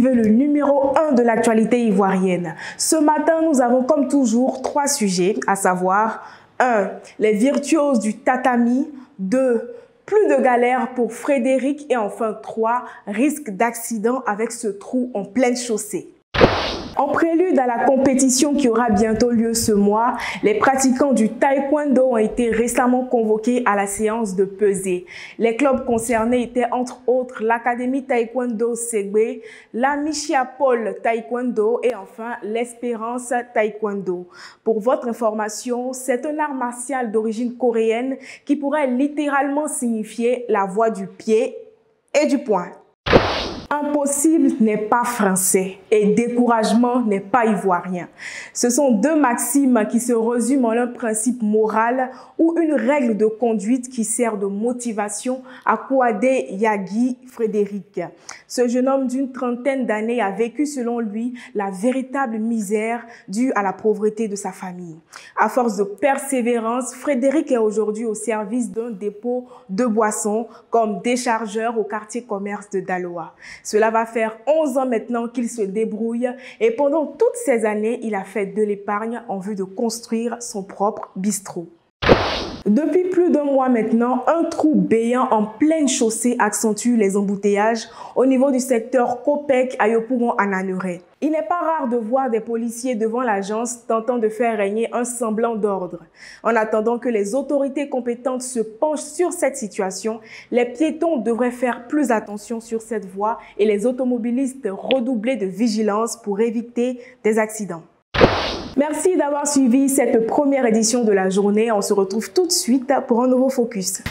suivez le numéro 1 de l'actualité ivoirienne. Ce matin, nous avons comme toujours 3 sujets, à savoir 1. Les virtuoses du tatami, 2. Plus de galères pour Frédéric et enfin 3. Risque d'accident avec ce trou en pleine chaussée. En prélude à la compétition qui aura bientôt lieu ce mois, les pratiquants du taekwondo ont été récemment convoqués à la séance de pesée. Les clubs concernés étaient entre autres l'Académie Taekwondo Segbe, la Michia Paul Taekwondo et enfin l'Espérance Taekwondo. Pour votre information, c'est un art martial d'origine coréenne qui pourrait littéralement signifier la voie du pied et du poing. Impossible n'est pas français et découragement n'est pas ivoirien. Ce sont 2 maximes qui se résument en un principe moral ou une règle de conduite qui sert de motivation à Kouade Yagi Frédéric. Ce jeune homme d'une trentaine d'années a vécu selon lui la véritable misère due à la pauvreté de sa famille. À force de persévérance, Frédéric est aujourd'hui au service d'un dépôt de boissons comme déchargeur au quartier commerce de Daloa. Cela va faire 11 ans maintenant qu'il se débrouille et pendant toutes ces années, il a fait de l'épargne en vue de construire son propre bistrot. Depuis plus d'1 mois maintenant, un trou béant en pleine chaussée accentue les embouteillages au niveau du secteur Copec à Yopougon-Ananuré. Il n'est pas rare de voir des policiers devant l'agence tentant de faire régner un semblant d'ordre. En attendant que les autorités compétentes se penchent sur cette situation, les piétons devraient faire plus attention sur cette voie et les automobilistes redoubler de vigilance pour éviter des accidents. Merci d'avoir suivi cette première édition de la journée. On se retrouve tout de suite pour un nouveau focus.